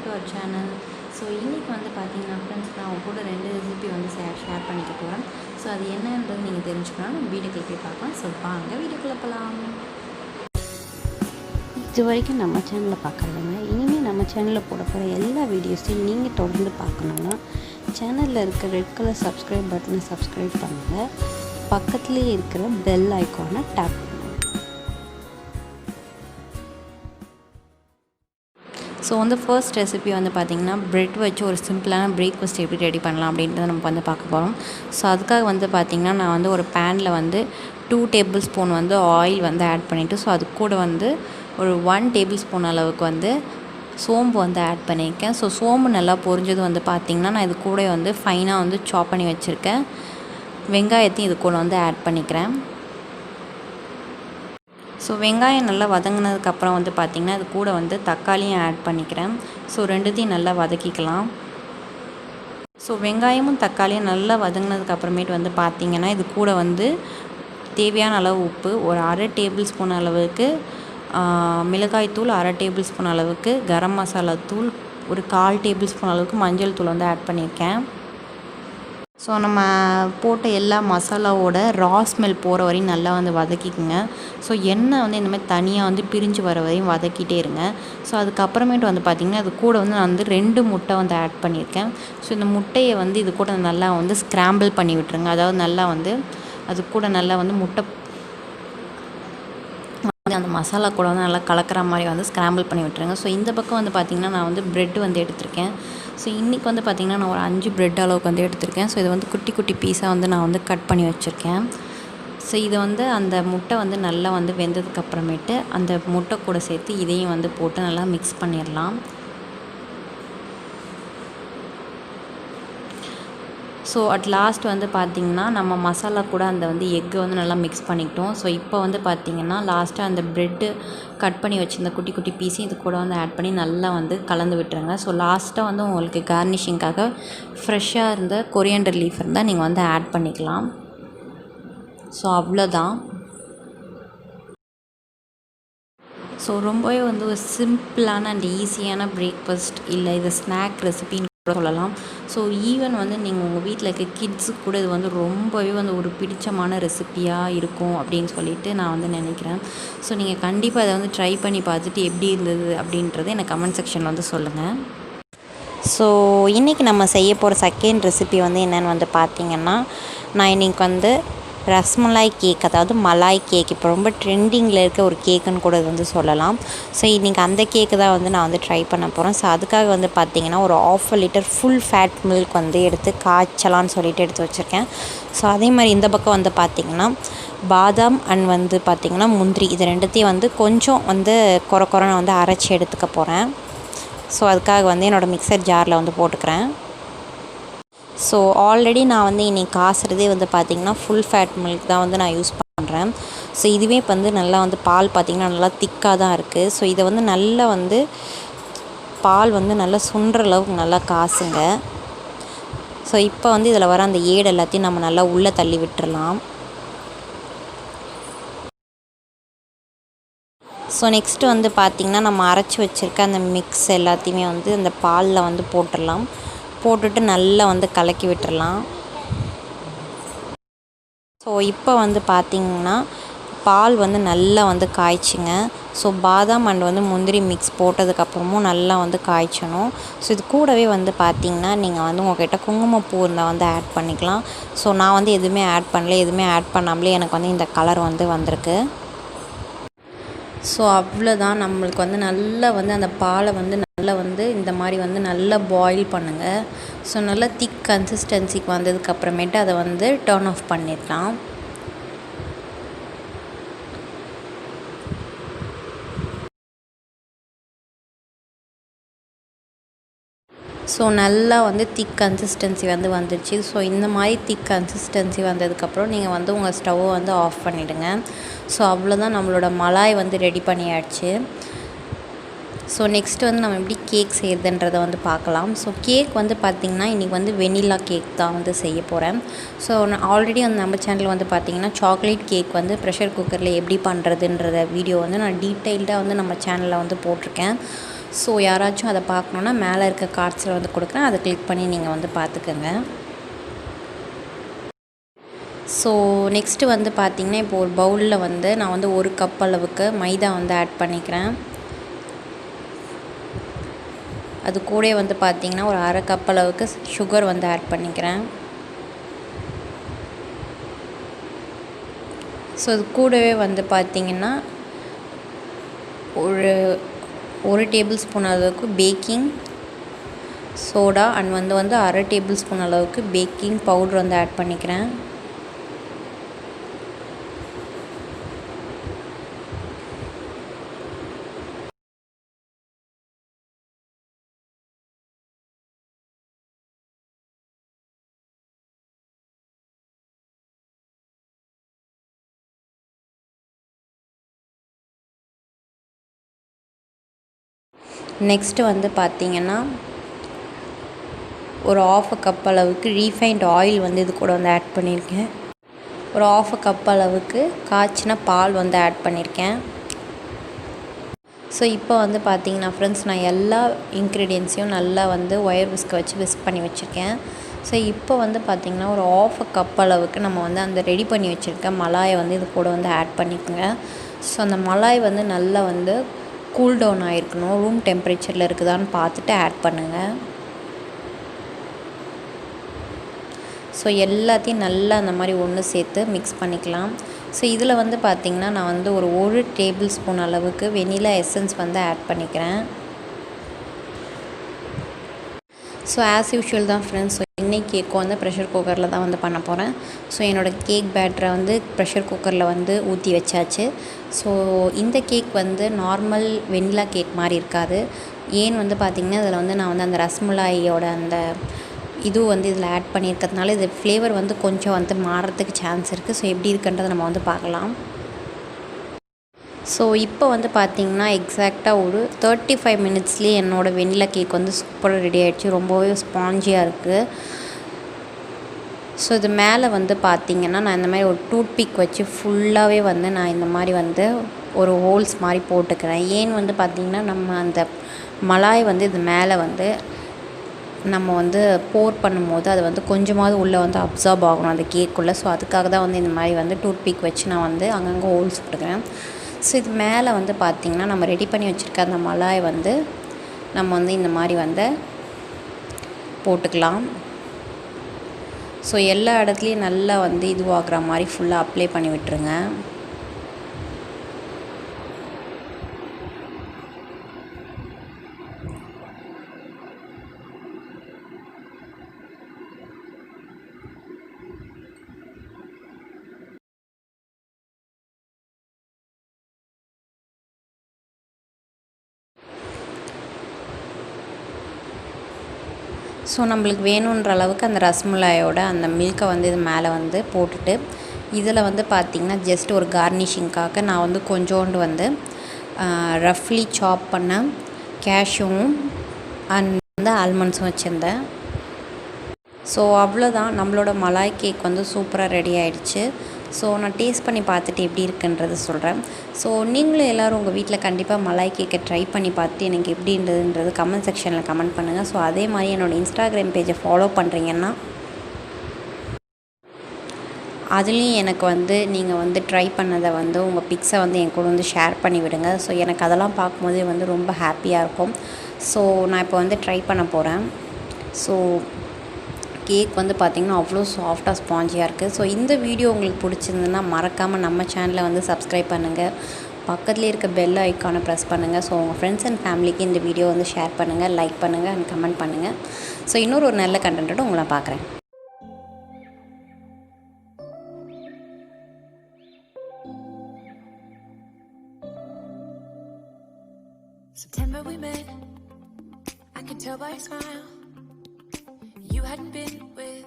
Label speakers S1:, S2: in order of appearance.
S1: To our channel. So இன்றைக்கி வந்து பார்த்தீங்கன்னா ஃப்ரெண்ட்ஸ் நான் அவங்க கூட 2 ரெசிபி வந்து ஷேர் பண்ணிக்க போகிறேன். ஸோ அது என்னன்றது நீங்கள் தெரிஞ்சுக்கணும். நம்ம வீடியோக்குள்ள போய் பார்க்கலாம். ஸோ வாங்க வீடியோக்குள்ளே போகலாம்.
S2: இது வரைக்கும் நம்ம சேனலில் பார்க்குறவங்க இனிமேல் நம்ம சேனலில் போட போகிற எல்லா வீடியோஸையும் நீங்கள் தொடர்ந்து பார்க்கணுன்னா சேனலில் இருக்க ரெட் கலர் சப்ஸ்கிரைப் பட்டனை சப்ஸ்கிரைப் பண்ணுங்கள். பக்கத்துலேயே இருக்கிற பெல் ஐக்கானை டேப் பண்ணுங்கள்.
S1: ஸோ வந்து ஃபர்ஸ்ட் ரெசிபி வந்து பார்த்திங்கன்னா ப்ரெட் வச்சு ஒரு சிம்பிளான பிரேக்ஃபாஸ்ட் எப்படி ரெடி பண்ணலாம் அப்படின்றத நம்ம வந்து பார்க்க போகிறோம். ஸோ அதுக்காக வந்து பார்த்திங்கன்னா நான் வந்து ஒரு பேனில் வந்து 2 டேபிள் ஸ்பூன் வந்து ஆயில் வந்து ஆட் பண்ணிவிட்டு ஸோ அது கூட வந்து ஒரு 1 டேபிள் ஸ்பூன் அளவுக்கு வந்து சோம்பு வந்து ஆட் பண்ணியிருக்கேன். ஸோ சோம்பு நல்லா பொரிஞ்சது வந்து பார்த்திங்கன்னா நான் இது கூட வந்து ஃபைனாக வந்து சாப் பண்ணி வச்சுருக்கேன் வெங்காயத்தையும் இது கூட வந்து ஆட் பண்ணிக்கிறேன். ஸோ வெங்காயம் நல்லா வதங்கினதுக்கப்புறம் வந்து பார்த்திங்கன்னா இது கூட வந்து தக்காளியும் ஆட் பண்ணிக்கிறேன். ஸோ ரெண்டுத்தையும் நல்லா வதக்கிக்கலாம். ஸோ வெங்காயமும் தக்காளியும் நல்லா வதங்கினதுக்கப்புறமேட்டு வந்து பார்த்திங்கன்னா இது கூட வந்து தேவையான அளவு உப்பு, ஒரு 1/2 டேபிள் ஸ்பூன் அளவுக்கு மிளகாய்த்தூள், 1/2 டேபிள் ஸ்பூன் அளவுக்கு கரம் மசாலா தூள், ஒரு 1/4 டேபிள் ஸ்பூன் அளவுக்கு மஞ்சள் தூள் வந்து ஆட் பண்ணியிருக்கேன். ஸோ நம்ம போட்ட எல்லா மசாலாவோட ரா ஸ்மெல் போகிற வரையும் நல்லா வந்து வதக்கிக்குங்க. ஸோ எண்ணெய் வந்து இந்த மாதிரி தனியாக வந்து பிரிஞ்சு வர வரையும் வதக்கிட்டே இருங்க. ஸோ அதுக்கப்புறமேட்டு வந்து பார்த்திங்கன்னா அது கூட வந்து நான் வந்து 2 முட்டை வந்து ஆட் பண்ணியிருக்கேன். ஸோ இந்த முட்டையை வந்து இது கூட நல்லா வந்து ஸ்க்ராம்பிள் பண்ணி விட்டுருங்க. அதாவது நல்லா வந்து அது கூட நல்லா வந்து முட்டை அந்த மசாலா கூட வந்து நல்லா கலக்கிற மாதிரி வந்து ஸ்க்ராம்பிள் பண்ணி விட்டுருங்க. ஸோ இந்த பக்கம் வந்து பார்த்திங்கன்னா நான் வந்து ப்ரெட் வந்து எடுத்திருக்கேன். ஸோ இன்றைக்கி வந்து பார்த்திங்கன்னா நான் ஒரு 5 ப்ரெட் அளவுக்கு வந்து எடுத்திருக்கேன். ஸோ இதை வந்து குட்டி குட்டி பீஸாக வந்து நான் வந்து கட் பண்ணி வச்சுருக்கேன். ஸோ இதை வந்து அந்த முட்டை வந்து நல்லா வந்து வெந்ததுக்கப்புறமேட்டு அந்த முட்டை கூட சேர்த்து இதையும் வந்து போட்டு நல்லா மிக்ஸ் பண்ணிடலாம். ஸோ அட் லாஸ்ட் வந்து பார்த்திங்கன்னா நம்ம மசாலா கூட அந்த வந்து எக்கை வந்து நல்லா மிக்ஸ் பண்ணிக்கிட்டோம். ஸோ இப்போ வந்து பார்த்திங்கன்னா லாஸ்ட்டாக அந்த ப்ரெட்டு கட் பண்ணி வச்சுருந்த குட்டி குட்டி பீஸையும் இது கூட வந்து ஆட் பண்ணி நல்லா வந்து கலந்து விட்டுருங்க. ஸோ லாஸ்ட்டாக வந்து உங்களுக்கு கார்னிஷிங்காக ஃப்ரெஷ்ஷாக இருந்த கொரியாண்டர் லீஃப் இருந்தால் நீங்கள் வந்து ஆட் பண்ணிக்கலாம். ஸோ அவ்வளோதான். ஸோ ரொம்பவே வந்து ஒரு சிம்பிளான அண்ட் ஈஸியான பிரேக்ஃபாஸ்ட் இல்லை இது ஸ்நாக் ரெசிபின்னு கூட சொல்லலாம். ஸோ ஈவன் வந்து நீங்கள் உங்கள் வீட்டில் இருக்க கிட்ஸுக்கு கூட இது வந்து ரொம்பவே வந்து ஒரு பிடிச்சமான ரெசிபியாக இருக்கும் அப்படின்னு சொல்லிட்டு நான் வந்து நினைக்கிறேன். ஸோ நீங்கள் கண்டிப்பாக அதை வந்து ட்ரை பண்ணி பார்த்துட்டு எப்படி இருந்தது அப்படின்றத எனக்கு கமெண்ட் செக்ஷனில் வந்து சொல்லுங்கள்.
S2: ஸோ இன்றைக்கி நம்ம செய்ய போகிற செகண்ட் ரெசிபி வந்து என்னென்னு வந்து பார்த்திங்கன்னா நான் இன்றைக்கி வந்து ரஸ்மலாய் கேக், அதாவது மலாய் கேக், இப்போ ரொம்ப ட்ரெண்டிங்கில் இருக்க ஒரு கேக்குன்னு கூட இது வந்து சொல்லலாம். ஸோ இன்றைக்கி அந்த கேக்கு தான் வந்து நான் வந்து ட்ரை பண்ண போகிறேன். ஸோ அதுக்காக வந்து பார்த்திங்கன்னா ஒரு 1/2 லிட்டர் ஃபுல் ஃபேட் மில்க் வந்து எடுத்து காய்ச்சலான்னு சொல்லிட்டு எடுத்து வச்சுருக்கேன். ஸோ அதே மாதிரி இந்த பக்கம் வந்து பார்த்திங்கன்னா பாதாம் அண்ட் வந்து பார்த்திங்கன்னா முந்திரி, இது ரெண்டுத்தையும் வந்து கொஞ்சம் வந்து கொரன்னு வந்து அரைச்சி எடுத்துக்க போகிறேன். ஸோ அதுக்காக வந்து என்னோடய மிக்சர் ஜாரில் வந்து போட்டுக்கிறேன். ஸோ ஆல்ரெடி நான் வந்து இன்றைக்கி காசுறதே வந்து பார்த்திங்கன்னா ஃபுல் ஃபேட் மில்க் தான் வந்து நான் யூஸ் பண்ணுறேன். ஸோ இதுவே இப்போ வந்து நல்லா வந்து பால் பார்த்திங்கன்னா நல்லா திக்காக தான் இருக்குது. ஸோ இதை வந்து நல்லா வந்து பால் வந்து நல்லா சுண்டுற அளவுக்கு நல்லா காசுங்க. ஸோ இப்போ வந்து இதில் வர அந்த ஏடு எல்லாத்தையும் நம்ம நல்லா உள்ளே தள்ளி விட்டுறலாம். ஸோ நெக்ஸ்ட்டு வந்து பார்த்திங்கன்னா நம்ம அரைச்சி வச்சுருக்க அந்த மிக்ஸ் எல்லாத்தையுமே வந்து அந்த பாலில் வந்து போட்டுடலாம். போட்டுட்டு நல்லா வந்து கலக்கி விட்டுறலாம். ஸோ இப்போ வந்து பார்த்திங்கன்னா பால் வந்து நல்லா வந்து காய்ச்சிங்க. ஸோ பாதாம் அண்ட் வந்து முந்திரி மிக்ஸ் போட்டதுக்கப்புறமும் நல்லா வந்து காய்ச்சணும். ஸோ இது கூடவே வந்து பார்த்திங்கன்னா நீங்கள் வந்து உங்கள்கிட்ட குங்குமப்பூ இருந்தால் வந்து ஆட் பண்ணிக்கலாம். ஸோ நான் வந்து எதுவுமே ஆட் பண்ணல, எதுவுமே ஆட் பண்ணாமலே எனக்கு வந்து இந்த கலர் வந்து வந்திருக்கு. ஸோ அவ்வளோதான். நம்மளுக்கு வந்து நல்லா வந்து அந்த பாலை வந்து நல்லா வந்து இந்த மாதிரி வந்து நல்லா பாயில் பண்ணுங்கள். ஸோ நல்லா திக் கன்சிஸ்டன்சிக்கு வந்ததுக்கப்புறமேட்டு அதை வந்து டர்ன் ஆஃப் பண்ணிடலாம். ஸோ நல்லா வந்து திக் கன்சிஸ்டன்சி வந்து வந்துடுச்சு. ஸோ இந்த மாதிரி திக் கன்சிஸ்டன்சி வந்ததுக்கப்புறம் நீங்கள் வந்து உங்கள் ஸ்டவ்வை வந்து ஆஃப் பண்ணிவிடுங்க. ஸோ அவ்வளோதான், நம்மளோட மலாய் வந்து ரெடி பண்ணியாச்சு. ஸோ நெக்ஸ்ட் வந்து நம்ம எப்படி கேக் செய்கிறதுன்றதை வந்து பார்க்கலாம். ஸோ கேக் வந்து பார்த்திங்கன்னா இன்றைக்கி வந்து வெனிலா கேக் தான் வந்து செய்ய போகிறேன். ஸோ நான் ஆல்ரெடி வந்து நம்ம சேனலில் வந்து பார்த்திங்கன்னா சாக்லேட் கேக் வந்து ப்ரெஷர் குக்கரில் எப்படி பண்ணுறதுன்றத வீடியோ வந்து நான் டீட்டெயில்டாக வந்து நம்ம சேனலில் வந்து போட்டிருக்கேன். ஸோ யாராச்சும் அதை பார்க்கணுன்னா மேலே இருக்க கார்ட்ஸில் வந்து கொடுக்குறேன், அதை கிளிக் பண்ணி நீங்கள் வந்து பார்த்துக்கோங்க. ஸோ நெக்ஸ்ட்டு வந்து பார்த்திங்கன்னா, இப்போ ஒரு பவுலில் வந்து நான் வந்து 1 கப் அளவுக்கு மைதா வந்து ஆட் பண்ணிக்கிறேன். அது கூட வந்து பார்த்திங்கன்னா ஒரு 1/2 கப் அளவுக்கு சுகர் வந்து ஆட் பண்ணிக்கிறேன். ஸோ அது கூடவே வந்து பார்த்திங்கன்னா ஒரு டேபிள் ஸ்பூன் அளவுக்கு பேக்கிங் சோடா அண்ட் வந்து 1/2 டேபிள் ஸ்பூன் அளவுக்கு பேக்கிங் பவுடர் வந்து ஆட் பண்ணிக்கிறேன். நெக்ஸ்ட்டு வந்து பார்த்திங்கன்னா ஒரு 1/2 கப் அளவுக்கு ரீஃபைண்ட் ஆயில் வந்து இது கூட வந்து ஆட் பண்ணியிருக்கேன். ஒரு 1/2 கப் அளவுக்கு காய்ச்சின பால் வந்து ஆட் பண்ணியிருக்கேன். ஸோ இப்போ வந்து பார்த்திங்கன்னா ஃப்ரெண்ட்ஸ், நான் எல்லா இன்க்ரீடியன்ஸையும் நல்லா வந்து ஒயர் விஸ்க் வச்சு விஸ்க் பண்ணி வச்சுருக்கேன். ஸோ இப்போ வந்து பார்த்திங்கன்னா ஒரு 1/2 கப் அளவுக்கு நம்ம வந்து அந்த ரெடி பண்ணி வச்சுருக்க மலாயை வந்து இது கூட வந்து ஆட் பண்ணிக்கோங்க. ஸோ அந்த மலாய் வந்து நல்லா வந்து கூல் டவுன் ஆகிருக்கணும், ரூம் டெம்பரேச்சரில் இருக்குதான்னு பார்த்துட்டு ஆட் பண்ணுங்கள். ஸோ எல்லாத்தையும் நல்லா அந்த மாதிரி ஒன்று சேர்த்து மிக்ஸ் பண்ணிக்கலாம். ஸோ இதில் வந்து பார்த்திங்கன்னா நான் வந்து ஒரு டேபிள் ஸ்பூன் அளவுக்கு வெனிலா எசன்ஸ் வந்து ஆட் பண்ணிக்கிறேன். ஸோ ஆஸ் யூஷுவல் தான் ஃப்ரெண்ட்ஸ், ஸோ இன்றைக்கி கேக்கும் வந்து ப்ரெஷர் குக்கரில் தான் வந்து பண்ண போகிறேன். ஸோ என்னோடய கேக் பேட்டரை வந்து ப்ரெஷர் குக்கரில் வந்து ஊற்றி வச்சாச்சு. ஸோ இந்த கேக் வந்து நார்மல் வெனிலா கேக் மாதிரி இருக்காது. ஏன்னு வந்து பார்த்திங்கன்னா இதில் வந்து நான் வந்து அந்த ரஸ்மலாயோட அந்த இது வந்து இதில் ஆட் பண்ணியிருக்கிறதுனால இது ஃப்ளேவர் வந்து கொஞ்சம் வந்து மாறுறதுக்கு சான்ஸ் இருக்குது. ஸோ எப்படி இருக்குன்றதை நம்ம வந்து பார்க்கலாம். ஸோ இப்போ வந்து பார்த்திங்கன்னா எக்ஸாக்டாக ஒரு 35 மினிட்ஸ்லேயே என்னோடய வெனிலா கேக் வந்து சூப்பராக ரெடி ஆகிடுச்சு. ரொம்பவே ஸ்பாஞ்சியாக இருக்குது. ஸோ இது மேலே வந்து பார்த்திங்கன்னா நான் இந்த மாதிரி ஒரு டூத் பிக் வச்சு ஃபுல்லாகவே வந்து நான் இந்த மாதிரி வந்து ஒரு ஹோல்ஸ் மாதிரி போட்டுக்கிறேன். ஏன்னு வந்து பார்த்திங்கன்னா நம்ம அந்த மலாய் வந்து இது மேலே வந்து நம்ம வந்து போர் பண்ணும்போது அது வந்து கொஞ்சமாவது உள்ளே வந்து அப்சார்ப் ஆகணும் அந்த கேக்குள்ளே. ஸோ அதுக்காக தான் வந்து இந்த மாதிரி வந்து டூத் பிக் வச்சு நான் வந்து அங்கங்கே ஹோல்ஸ் போட்டுக்கிறேன். ஸோ இது மேலே வந்து பார்த்திங்கன்னா நம்ம ரெடி பண்ணி வச்சுருக்க அந்த மலாய் வந்து நம்ம வந்து இந்த மாதிரி வந்து போட்டுக்கலாம். ஸோ எல்லா இடத்துலையும் நல்லா வந்து இதுவாகிற மாதிரி ஃபுல்லாக அப்ளை பண்ணி விட்டுருங்க. ஸோ நம்மளுக்கு வேணுன்ற அளவுக்கு அந்த ரஸ்மலாயோட அந்த மில்கை வந்து இது மேலே வந்து போட்டுட்டு இதில் வந்து பார்த்திங்கன்னா ஜஸ்ட் ஒரு கார்னிஷிங்காக நான் வந்து கொஞ்சோண்டு வந்து ரஃப்லி சாப் பண்ண கேஷ்யூவும் அண்ட் வந்து ஆல்மண்ட்ஸும் வச்சுருந்தேன். ஸோ அவ்வளோதான், நம்மளோட மலாய் கேக் வந்து சூப்பராக ரெடி ஆகிடுச்சு. ஸோ நான் டேஸ்ட் பண்ணி பார்த்துட்டு எப்படி இருக்குன்றது சொல்கிறேன். ஸோ நீங்களும் எல்லோரும் உங்கள் வீட்டில் கண்டிப்பாக மலாய் கேக்கை ட்ரை பண்ணி பார்த்து எனக்கு எப்படி இருந்ததுன்றது கமெண்ட் செக்ஷனில் கமெண்ட் பண்ணுங்கள். ஸோ அதே மாதிரி என்னோடய இன்ஸ்டாகிராம் பேஜை ஃபாலோ பண்ணுறீங்கன்னா அதுலேயும் எனக்கு வந்து நீங்கள் வந்து ட்ரை பண்ணதை வந்து உங்கள் பிக்ஸை வந்து என் கூட வந்து ஷேர் பண்ணி விடுங்க. ஸோ எனக்கு அதெல்லாம் பார்க்கும்போதே வந்து ரொம்ப ஹாப்பியாக இருக்கும். ஸோ நான் இப்போ வந்து ட்ரை பண்ண போகிறேன். ஸோ கேக் வந்து பார்த்திங்கன்னா அவ்வளோ சாஃப்டாக ஸ்பாஞ்சியாக இருக்குது. ஸோ இந்த வீடியோ உங்களுக்கு பிடிச்சிருந்துன்னா மறக்காமல் நம்ம சேனலை வந்து சப்ஸ்கிரைப் பண்ணுங்கள், பக்கத்துலேயே இருக்க பெல் ஐக்கானை ப்ரெஸ் பண்ணுங்கள். ஸோ உங்கள் ஃப்ரெண்ட்ஸ் அண்ட் ஃபேமிலிக்கு இந்த வீடியோ வந்து ஷேர் பண்ணுங்கள், லைக் பண்ணுங்கள் அண்ட் கமெண்ட் பண்ணுங்கள். ஸோ இன்னொரு ஒரு நல்ல கண்டென்ட்டோட உங்களை பார்க்குறேன். September we met, I could tell by your smile you hadn't been with